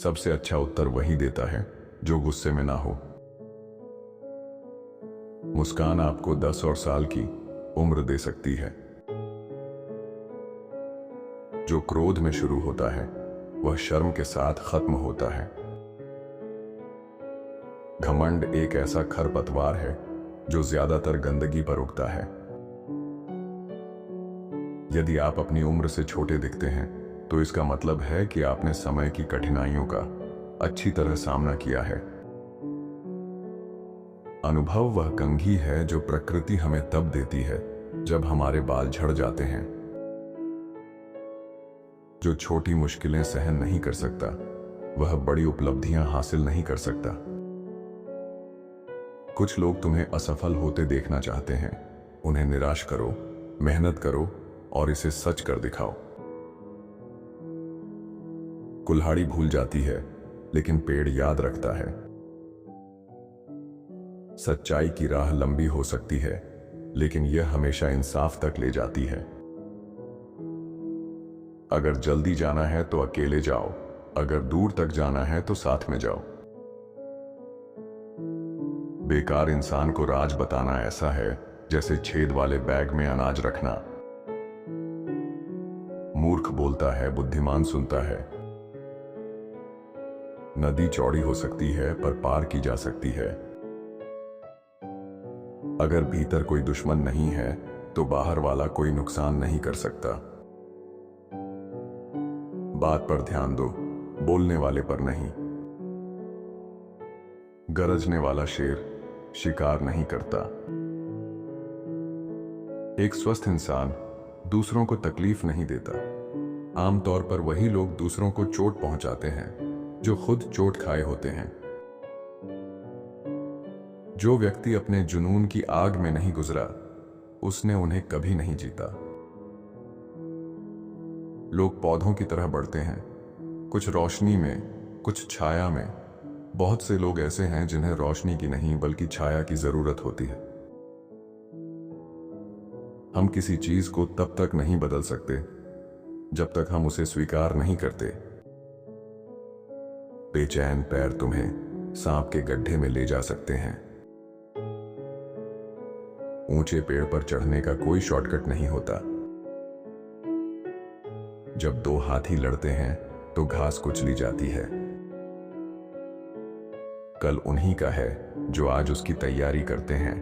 सबसे अच्छा उत्तर वही देता है जो गुस्से में ना हो। मुस्कान आपको 10 और साल की उम्र दे सकती है। जो क्रोध में शुरू होता है वह शर्म के साथ खत्म होता है। घमंड एक ऐसा खरपतवार है जो ज्यादातर गंदगी पर उगता है। यदि आप अपनी उम्र से छोटे दिखते हैं तो इसका मतलब है कि आपने समय की कठिनाइयों का अच्छी तरह सामना किया है। अनुभव वह कंघी है जो प्रकृति हमें तब देती है जब हमारे बाल झड़ जाते हैं। जो छोटी मुश्किलें सहन नहीं कर सकता वह बड़ी उपलब्धियां हासिल नहीं कर सकता। कुछ लोग तुम्हें असफल होते देखना चाहते हैं। उन्हें निराश करो, मेहनत करो और इसे सच कर दिखाओ। कुल्हाड़ी भूल जाती है लेकिन पेड़ याद रखता है। सच्चाई की राह लंबी हो सकती है लेकिन यह हमेशा इंसाफ तक ले जाती है। अगर जल्दी जाना है तो अकेले जाओ, अगर दूर तक जाना है तो साथ में जाओ। बेकार इंसान को राज बताना ऐसा है जैसे छेद वाले बैग में अनाज रखना। मूर्ख बोलता है, बुद्धिमान सुनता है। नदी चौड़ी हो सकती है पर पार की जा सकती है। अगर भीतर कोई दुश्मन नहीं है तो बाहर वाला कोई नुकसान नहीं कर सकता। बात पर ध्यान दो, बोलने वाले पर नहीं। गरजने वाला शेर शिकार नहीं करता। एक स्वस्थ इंसान दूसरों को तकलीफ नहीं देता। आमतौर पर वही लोग दूसरों को चोट पहुंचाते हैं जो खुद चोट खाए होते हैं। जो व्यक्ति अपने जुनून की आग में नहीं गुजरा उसने उन्हें कभी नहीं जीता। लोग पौधों की तरह बढ़ते हैं, कुछ रोशनी में, कुछ छाया में। बहुत से लोग ऐसे हैं जिन्हें रोशनी की नहीं बल्कि छाया की जरूरत होती है। हम किसी चीज को तब तक नहीं बदल सकते जब तक हम उसे स्वीकार नहीं करते। बेचैन पैर तुम्हें सांप के गड्ढे में ले जा सकते हैं। ऊंचे पेड़ पर चढ़ने का कोई शॉर्टकट नहीं होता। जब दो हाथी लड़ते हैं तो घास कुचली जाती है। कल उन्हीं का है जो आज उसकी तैयारी करते हैं।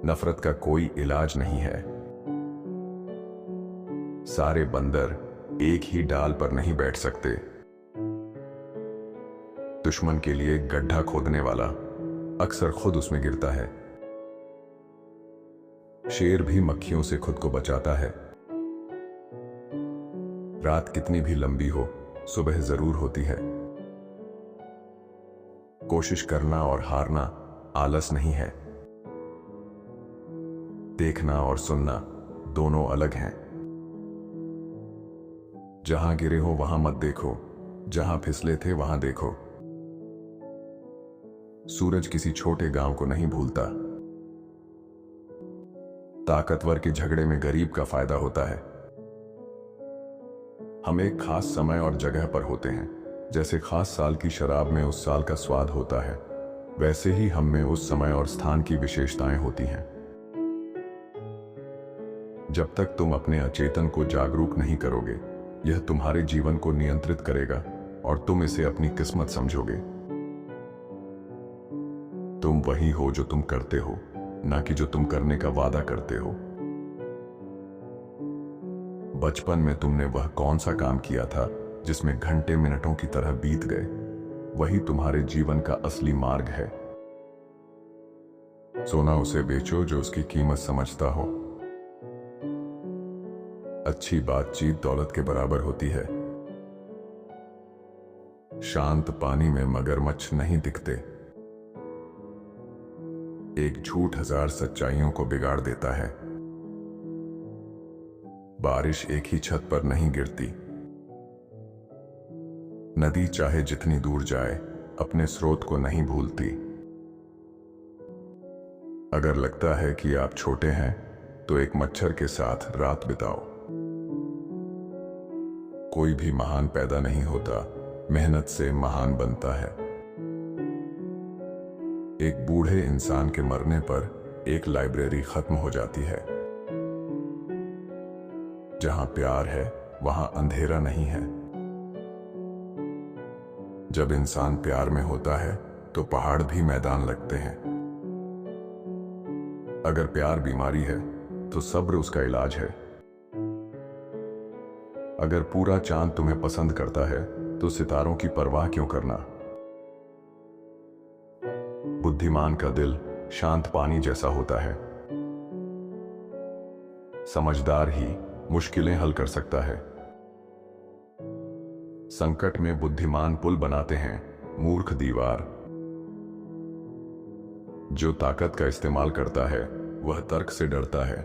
नफरत का कोई इलाज नहीं है। सारे बंदर एक ही डाल पर नहीं बैठ सकते। दुश्मन के लिए गड्ढा खोदने वाला अक्सर खुद उसमें गिरता है। शेर भी मक्खियों से खुद को बचाता है। रात कितनी भी लंबी हो, सुबह जरूर होती है। कोशिश करना और हारना आलस नहीं है। देखना और सुनना दोनों अलग हैं। जहां गिरे हो वहां मत देखो, जहां फिसले थे वहां देखो। सूरज किसी छोटे गांव को नहीं भूलता। ताकतवर के झगड़े में गरीब का फायदा होता है। हम एक खास समय और जगह पर होते हैं। जैसे खास साल की शराब में उस साल का स्वाद होता है, वैसे ही हम में उस समय और स्थान की विशेषताएं होती हैं। जब तक तुम अपने अचेतन को जागरूक नहीं करोगे, यह तुम्हारे जीवन को नियंत्रित करेगा और तुम इसे अपनी किस्मत समझोगे। तुम वही हो जो तुम करते हो, ना कि जो तुम करने का वादा करते हो। बचपन में तुमने वह कौन सा काम किया था जिसमें घंटे मिनटों की तरह बीत गए? वही तुम्हारे जीवन का असली मार्ग है। सोना उसे बेचो जो उसकी कीमत समझता हो। अच्छी बातचीत दौलत के बराबर होती है। शांत पानी में मगरमच्छ नहीं दिखते। एक झूठ 1000 सच्चाइयों को बिगाड़ देता है। बारिश एक ही छत पर नहीं गिरती। नदी चाहे जितनी दूर जाए अपने स्रोत को नहीं भूलती। अगर लगता है कि आप छोटे हैं तो एक मच्छर के साथ रात बिताओ। कोई भी महान पैदा नहीं होता, मेहनत से महान बनता है। एक बूढ़े इंसान के मरने पर एक लाइब्रेरी खत्म हो जाती है। जहां प्यार है वहां अंधेरा नहीं है। जब इंसान प्यार में होता है तो पहाड़ भी मैदान लगते हैं। अगर प्यार बीमारी है तो सब्र उसका इलाज है। अगर पूरा चांद तुम्हें पसंद करता है तो सितारों की परवाह क्यों करना। बुद्धिमान का दिल शांत पानी जैसा होता है। समझदार ही मुश्किलें हल कर सकता है। संकट में बुद्धिमान पुल बनाते हैं, मूर्ख दीवार। जो ताकत का इस्तेमाल करता है वह तर्क से डरता है।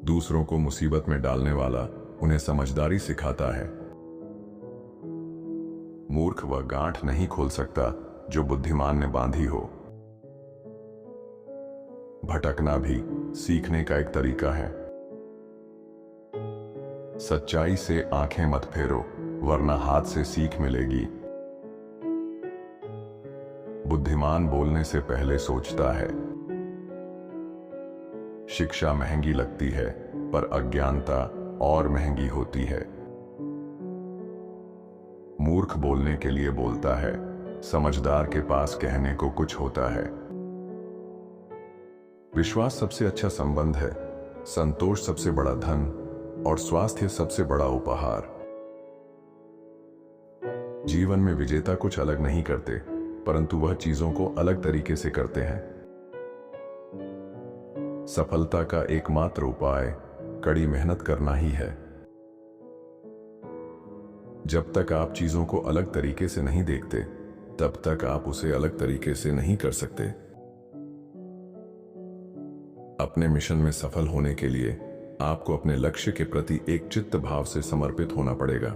दूसरों को मुसीबत में डालने वाला उन्हें समझदारी सिखाता है। मूर्ख वह गांठ नहीं खोल सकता जो बुद्धिमान ने बांधी हो। भटकना भी सीखने का एक तरीका है। सच्चाई से आंखें मत फेरो वरना हाथ से सीख मिलेगी। बुद्धिमान बोलने से पहले सोचता है। शिक्षा महंगी लगती है पर अज्ञानता और महंगी होती है। मूर्ख बोलने के लिए बोलता है, समझदार के पास कहने को कुछ होता है। विश्वास सबसे अच्छा संबंध है, संतोष सबसे बड़ा धन और स्वास्थ्य सबसे बड़ा उपहार। जीवन में विजेता कुछ अलग नहीं करते, परंतु वह चीजों को अलग तरीके से करते हैं। सफलता का एकमात्र उपाय कड़ी मेहनत करना ही है। जब तक आप चीजों को अलग तरीके से नहीं देखते, तब तक आप उसे अलग तरीके से नहीं कर सकते। अपने मिशन में सफल होने के लिए आपको अपने लक्ष्य के प्रति एक चित्त भाव से समर्पित होना पड़ेगा।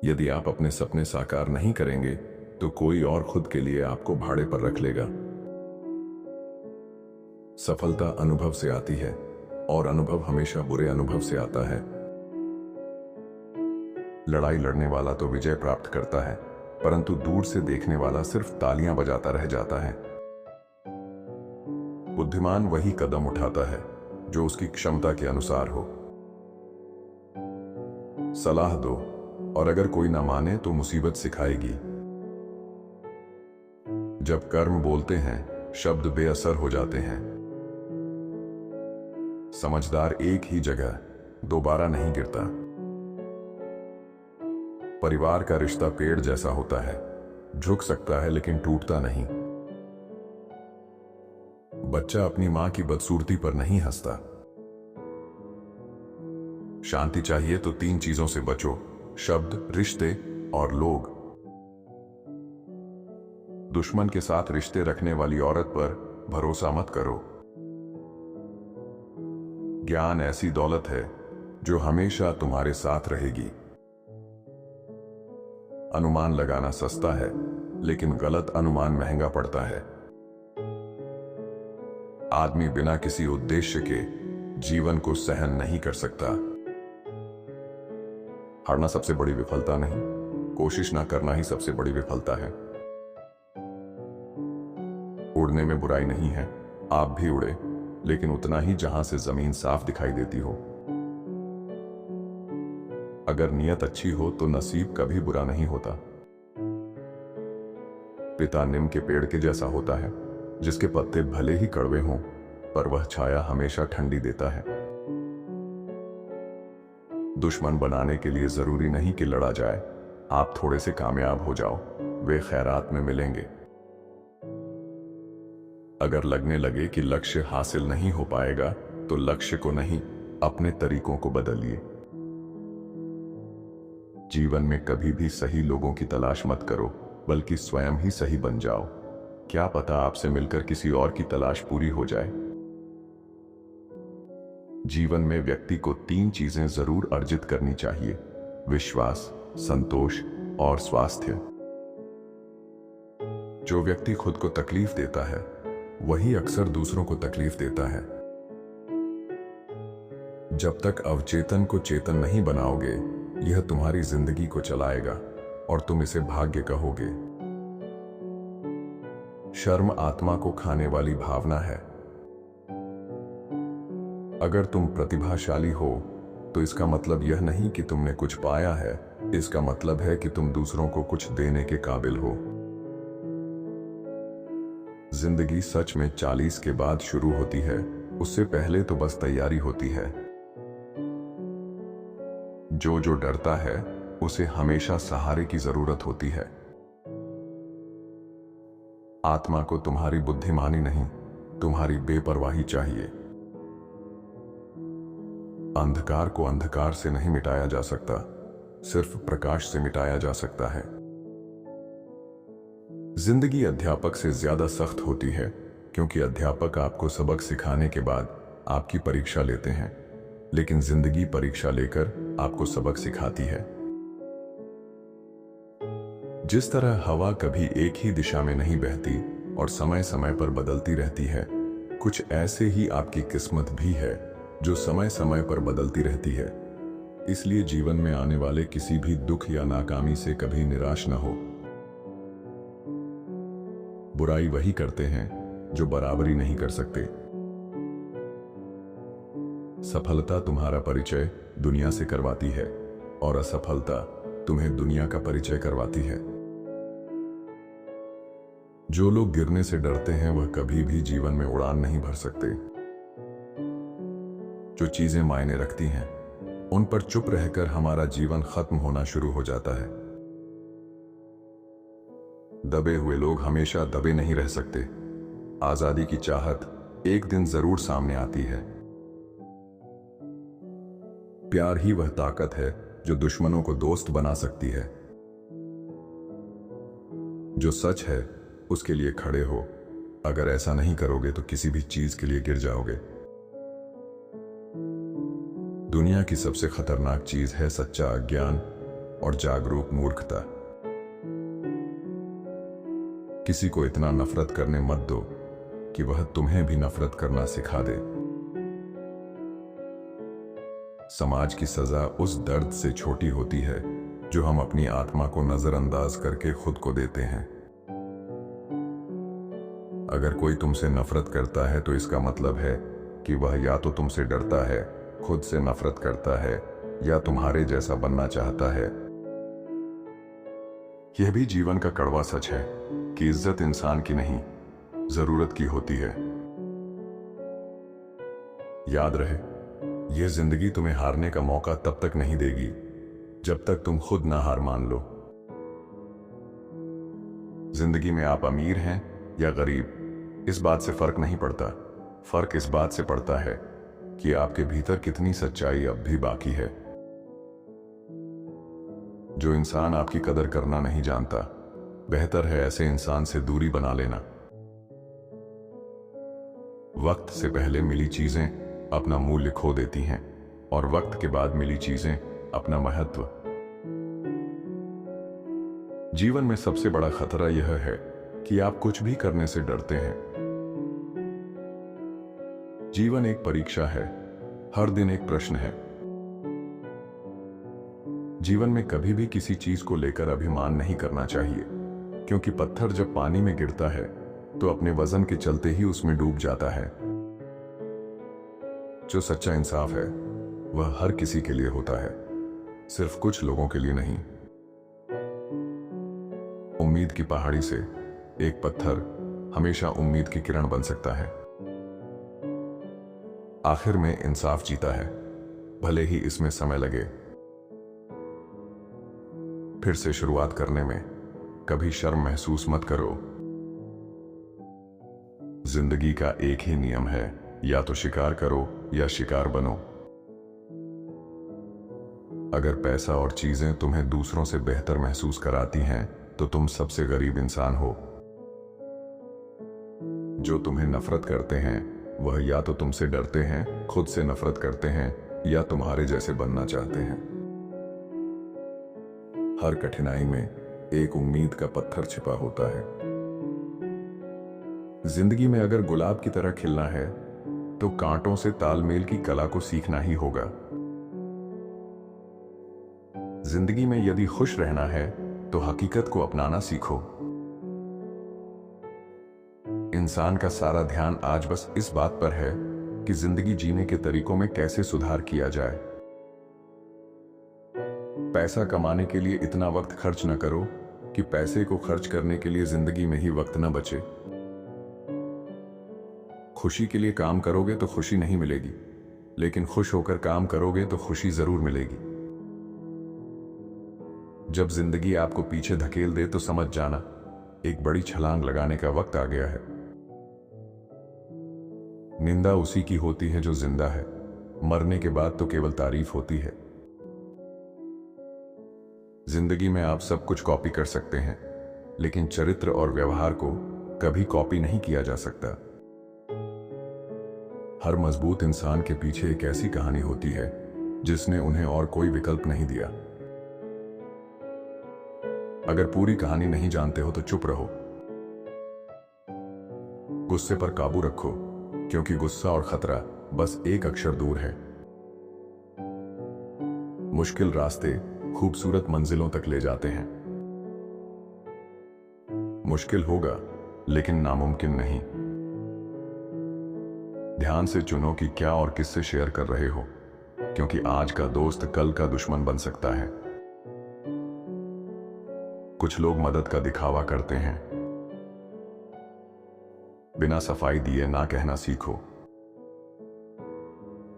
यदि आप अपने सपने साकार नहीं करेंगे तो कोई और खुद के लिए आपको भाड़े पर रख लेगा। सफलता अनुभव से आती है और अनुभव हमेशा बुरे अनुभव से आता है। लड़ाई लड़ने वाला तो विजय प्राप्त करता है, परंतु दूर से देखने वाला सिर्फ तालियां बजाता रह जाता है। बुद्धिमान वही कदम उठाता है जो उसकी क्षमता के अनुसार हो। सलाह दो और अगर कोई ना माने तो मुसीबत सिखाएगी। जब कर्म बोलते हैं, शब्द बेअसर हो जाते हैं। समझदार एक ही जगह दोबारा नहीं गिरता। परिवार का रिश्ता पेड़ जैसा होता है, झुक सकता है लेकिन टूटता नहीं। बच्चा अपनी मां की बदसूरती पर नहीं हंसता। शांति चाहिए तो 3 चीजों से बचो, शब्द, रिश्ते और लोग। दुश्मन के साथ रिश्ते रखने वाली औरत पर भरोसा मत करो। ज्ञान ऐसी दौलत है जो हमेशा तुम्हारे साथ रहेगी। अनुमान लगाना सस्ता है, लेकिन गलत अनुमान महंगा पड़ता है। आदमी बिना किसी उद्देश्य के जीवन को सहन नहीं कर सकता। हारना सबसे बड़ी विफलता नहीं, कोशिश ना करना ही सबसे बड़ी विफलता है। उड़ने में बुराई नहीं है, आप भी उड़े, लेकिन उतना ही जहां से जमीन साफ दिखाई देती हो। अगर नियत अच्छी हो तो नसीब कभी बुरा नहीं होता। पिता नीम के पेड़ के जैसा होता है, जिसके पत्ते भले ही कड़वे हों, पर वह छाया हमेशा ठंडी देता है। दुश्मन बनाने के लिए जरूरी नहीं कि लड़ा जाए, आप थोड़े से कामयाब हो जाओ, वे खैरात में मिलेंगे। अगर लगने लगे कि लक्ष्य हासिल नहीं हो पाएगा, तो लक्ष्य को नहीं, अपने तरीकों को बदलिए। जीवन में कभी भी सही लोगों की तलाश मत करो, बल्कि स्वयं ही सही बन जाओ। क्या पता आपसे मिलकर किसी और की तलाश पूरी हो जाए। जीवन में व्यक्ति को 3 चीजें जरूर अर्जित करनी चाहिए: विश्वास, संतोष और स्वास्थ्य। जो व्यक्ति खुद को तकलीफ देता है, वही अक्सर दूसरों को तकलीफ देता है। जब तक अवचेतन को चेतन नहीं बनाओगे, यह तुम्हारी जिंदगी को चलाएगा और तुम इसे भाग्य कहोगे। शर्म आत्मा को खाने वाली भावना है। अगर तुम प्रतिभाशाली हो तो इसका मतलब यह नहीं कि तुमने कुछ पाया है, इसका मतलब है कि तुम दूसरों को कुछ देने के काबिल हो। जिंदगी सच में 40 के बाद शुरू होती है, उससे पहले तो बस तैयारी होती है। जो डरता है उसे हमेशा सहारे की जरूरत होती है। आत्मा को तुम्हारी बुद्धिमानी नहीं, तुम्हारी बेपरवाही चाहिए। अंधकार को अंधकार से नहीं मिटाया जा सकता, सिर्फ प्रकाश से मिटाया जा सकता है। जिंदगी अध्यापक से ज्यादा सख्त होती है, क्योंकि अध्यापक आपको सबक सिखाने के बाद आपकी परीक्षा लेते हैं, लेकिन जिंदगी परीक्षा लेकर आपको सबक सिखाती है। जिस तरह हवा कभी एक ही दिशा में नहीं बहती और समय समय पर बदलती रहती है, कुछ ऐसे ही आपकी किस्मत भी है जो समय समय पर बदलती रहती है। इसलिए जीवन में आने वाले किसी भी दुख या नाकामी से कभी निराश न हो। बुराई वही करते हैं जो बराबरी नहीं कर सकते। सफलता तुम्हारा परिचय दुनिया से करवाती है और असफलता तुम्हें दुनिया का परिचय करवाती है। जो लोग गिरने से डरते हैं वह कभी भी जीवन में उड़ान नहीं भर सकते। जो चीजें मायने रखती हैं उन पर चुप रहकर हमारा जीवन खत्म होना शुरू हो जाता है। दबे हुए लोग हमेशा दबे नहीं रह सकते। आजादी की चाहत एक दिन जरूर सामने आती है। प्यार ही वह ताकत है जो दुश्मनों को दोस्त बना सकती है। जो सच है उसके लिए खड़े हो, अगर ऐसा नहीं करोगे तो किसी भी चीज के लिए गिर जाओगे। दुनिया की सबसे खतरनाक चीज है सच्चा अज्ञान और जागरूक मूर्खता। किसी को इतना नफरत करने मत दो कि वह तुम्हें भी नफरत करना सिखा दे। समाज की सजा उस दर्द से छोटी होती है जो हम अपनी आत्मा को नजरअंदाज करके खुद को देते हैं। अगर कोई तुमसे नफरत करता है तो इसका मतलब है कि वह या तो तुमसे डरता है, खुद से नफरत करता है, या तुम्हारे जैसा बनना चाहता है। यह भी जीवन का कड़वा सच है कि इज्जत इंसान की नहीं, जरूरत की होती है। याद रहे, यह जिंदगी तुम्हें हारने का मौका तब तक नहीं देगी जब तक तुम खुद ना हार मान लो। जिंदगी में आप अमीर हैं या गरीब, इस बात से फर्क नहीं पड़ता। फर्क इस बात से पड़ता है कि आपके भीतर कितनी सच्चाई अब भी बाकी है। जो इंसान आपकी कदर करना नहीं जानता, बेहतर है ऐसे इंसान से दूरी बना लेना। वक्त से पहले मिली चीजें अपना मूल्य खो देती हैं और वक्त के बाद मिली चीजें अपना महत्व। जीवन में सबसे बड़ा खतरा यह है कि आप कुछ भी करने से डरते हैं। जीवन एक परीक्षा है, हर दिन एक प्रश्न है। जीवन में कभी भी किसी चीज को लेकर अभिमान नहीं करना चाहिए, क्योंकि पत्थर जब पानी में गिरता है तो अपने वजन के चलते ही उसमें डूब जाता है। जो सच्चा इंसाफ है वह हर किसी के लिए होता है, सिर्फ कुछ लोगों के लिए नहीं। उम्मीद की पहाड़ी से एक पत्थर हमेशा उम्मीद की किरण बन सकता है। आखिर में इंसाफ जीता है, भले ही इसमें समय लगे। फिर से शुरुआत करने में कभी शर्म महसूस मत करो। जिंदगी का एक ही नियम है, या तो शिकार करो या शिकार बनो। अगर पैसा और चीजें तुम्हें दूसरों से बेहतर महसूस कराती हैं तो तुम सबसे गरीब इंसान हो। जो तुम्हें नफरत करते हैं वह या तो तुमसे डरते हैं, खुद से नफरत करते हैं, या तुम्हारे जैसे बनना चाहते हैं। हर कठिनाई में एक उम्मीद का पत्थर छिपा होता है। जिंदगी में अगर गुलाब की तरह खिलना है तो कांटों से तालमेल की कला को सीखना ही होगा। जिंदगी में यदि खुश रहना है तो हकीकत को अपनाना सीखो। इंसान का सारा ध्यान आज बस इस बात पर है कि जिंदगी जीने के तरीकों में कैसे सुधार किया जाए। पैसा कमाने के लिए इतना वक्त खर्च न करो कि पैसे को खर्च करने के लिए जिंदगी में ही वक्त न बचे। खुशी के लिए काम करोगे तो खुशी नहीं मिलेगी, लेकिन खुश होकर काम करोगे तो खुशी जरूर मिलेगी। जब जिंदगी आपको पीछे धकेल दे तो समझ जाना एक बड़ी छलांग लगाने का वक्त आ गया है। निंदा उसी की होती है जो जिंदा है, मरने के बाद तो केवल तारीफ होती है। जिंदगी में आप सब कुछ कॉपी कर सकते हैं, लेकिन चरित्र और व्यवहार को कभी कॉपी नहीं किया जा सकता। हर मजबूत इंसान के पीछे एक ऐसी कहानी होती है जिसने उन्हें और कोई विकल्प नहीं दिया। अगर पूरी कहानी नहीं जानते हो तो चुप रहो। गुस्से पर काबू रखो, क्योंकि गुस्सा और खतरा बस एक अक्षर दूर है। मुश्किल रास्ते खूबसूरत मंजिलों तक ले जाते हैं। मुश्किल होगा, लेकिन नामुमकिन नहीं। ध्यान से चुनो कि क्या और किससे शेयर कर रहे हो, क्योंकि आज का दोस्त कल का दुश्मन बन सकता है। कुछ लोग मदद का दिखावा करते हैं। बिना सफाई दिए ना कहना सीखो।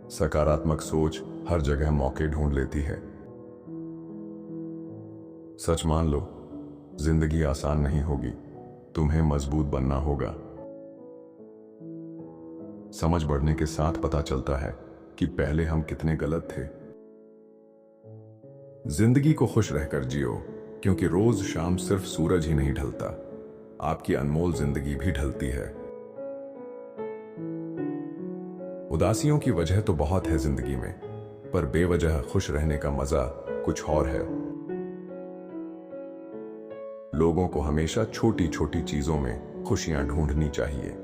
सकारात्मक सोच हर जगह मौके ढूंढ लेती है। सच मान लो, जिंदगी आसान नहीं होगी, तुम्हें मजबूत बनना होगा। समझ बढ़ने के साथ पता चलता है कि पहले हम कितने गलत थे। जिंदगी को खुश रहकर जियो, क्योंकि रोज शाम सिर्फ सूरज ही नहीं ढलता, आपकी अनमोल जिंदगी भी ढलती है। उदासियों की वजह तो बहुत है जिंदगी में, पर बेवजह खुश रहने का मजा कुछ और है। लोगों को हमेशा छोटी छोटी चीजों में खुशियां ढूंढनी चाहिए।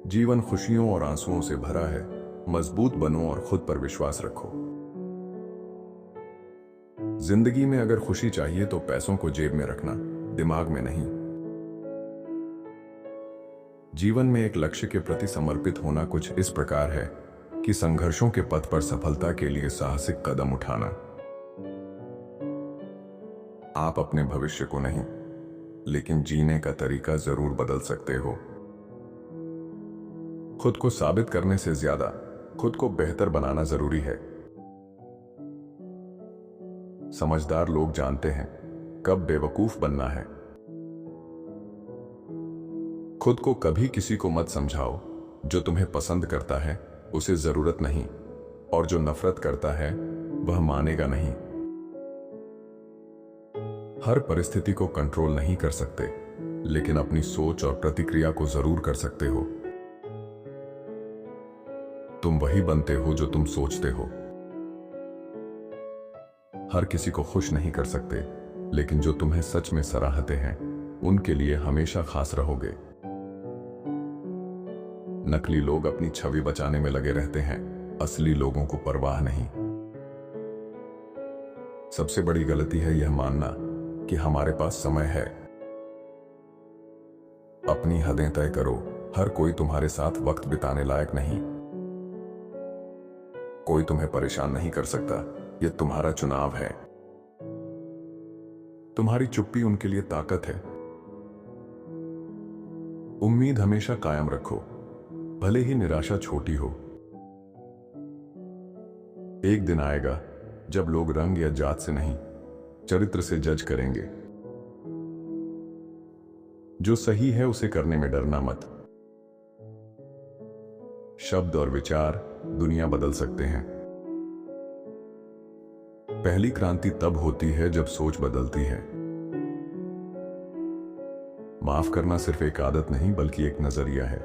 जीवन खुशियों और आंसुओं से भरा है। मजबूत बनो और खुद पर विश्वास रखो। जिंदगी में अगर खुशी चाहिए तो पैसों को जेब में रखना, दिमाग में नहीं। जीवन में एक लक्ष्य के प्रति समर्पित होना कुछ इस प्रकार है कि संघर्षों के पथ पर सफलता के लिए साहसिक कदम उठाना। आप अपने भविष्य को नहीं, लेकिन जीने का तरीका जरूर बदल सकते हो। खुद को साबित करने से ज्यादा खुद को बेहतर बनाना जरूरी है। समझदार लोग जानते हैं कब बेवकूफ बनना है। खुद को कभी किसी को मत समझाओ। जो तुम्हें पसंद करता है उसे जरूरत नहीं, और जो नफरत करता है वह मानेगा नहीं। हर परिस्थिति को कंट्रोल नहीं कर सकते, लेकिन अपनी सोच और प्रतिक्रिया को जरूर कर सकते हो। तुम वही बनते हो जो तुम सोचते हो। हर किसी को खुश नहीं कर सकते, लेकिन जो तुम्हें सच में सराहते हैं उनके लिए हमेशा खास रहोगे। नकली लोग अपनी छवि बचाने में लगे रहते हैं, असली लोगों को परवाह नहीं। सबसे बड़ी गलती है यह मानना कि हमारे पास समय है। अपनी हदें तय करो। हर कोई तुम्हारे साथ वक्त बिताने लायक नहीं। कोई तुम्हें परेशान नहीं कर सकता, यह तुम्हारा चुनाव है। तुम्हारी चुप्पी उनके लिए ताकत है। उम्मीद हमेशा कायम रखो, भले ही निराशा छोटी हो। एक दिन आएगा जब लोग रंग या जात से नहीं, चरित्र से जज करेंगे। जो सही है उसे करने में डरना मत। शब्द और विचार दुनिया बदल सकते हैं। पहली क्रांति तब होती है जब सोच बदलती है। माफ करना सिर्फ एक आदत नहीं, बल्कि एक नजरिया है।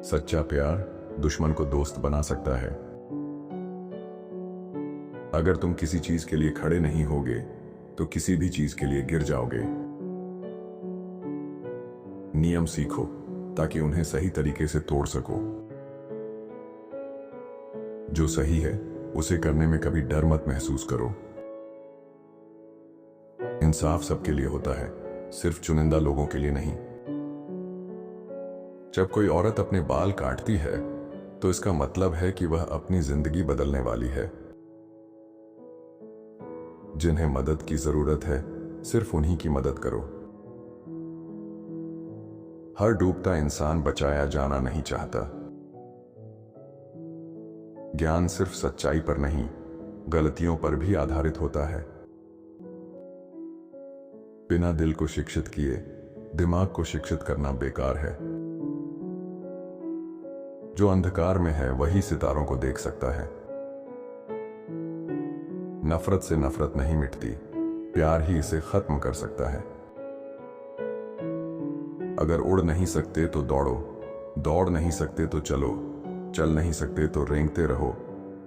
सच्चा प्यार दुश्मन को दोस्त बना सकता है। अगर तुम किसी चीज के लिए खड़े नहीं होगे तो किसी भी चीज के लिए गिर जाओगे। नियम सीखो। ताकि उन्हें सही तरीके से तोड़ सको। जो सही है उसे करने में कभी डर मत महसूस करो। इंसाफ सबके लिए होता है, सिर्फ चुनिंदा लोगों के लिए नहीं। जब कोई औरत अपने बाल काटती है तो इसका मतलब है कि वह अपनी जिंदगी बदलने वाली है। जिन्हें मदद की जरूरत है सिर्फ उन्हीं की मदद करो। हर डूबता इंसान बचाया जाना नहीं चाहता। ज्ञान सिर्फ सच्चाई पर नहीं, गलतियों पर भी आधारित होता है। बिना दिल को शिक्षित किए दिमाग को शिक्षित करना बेकार है। जो अंधकार में है वही सितारों को देख सकता है। नफरत से नफरत नहीं मिटती, प्यार ही इसे खत्म कर सकता है। अगर उड़ नहीं सकते तो दौड़ो, दौड़ नहीं सकते तो चलो, चल नहीं सकते तो रेंगते रहो,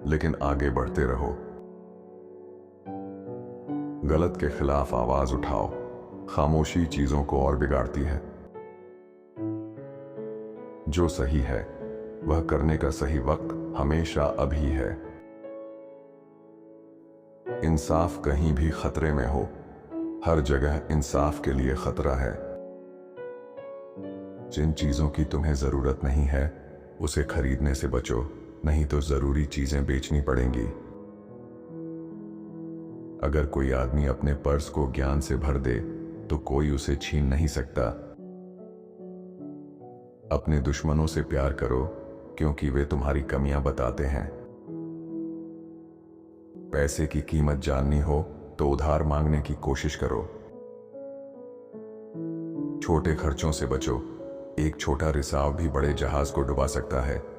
लेकिन आगे बढ़ते रहो। गलत के खिलाफ आवाज उठाओ, खामोशी चीजों को और बिगाड़ती है। जो सही है वह करने का सही वक्त हमेशा अभी है। इंसाफ कहीं भी खतरे में हो, हर जगह इंसाफ के लिए खतरा है। जिन चीजों की तुम्हें जरूरत नहीं है उसे खरीदने से बचो, नहीं तो जरूरी चीजें बेचनी पड़ेंगी। अगर कोई आदमी अपने पर्स को ज्ञान से भर दे तो कोई उसे छीन नहीं सकता। अपने दुश्मनों से प्यार करो क्योंकि वे तुम्हारी कमियां बताते हैं। पैसे की कीमत जाननी हो तो उधार मांगने की कोशिश करो। छोटे खर्चों से बचो, एक छोटा रिसाव भी बड़े जहाज को डुबा सकता है।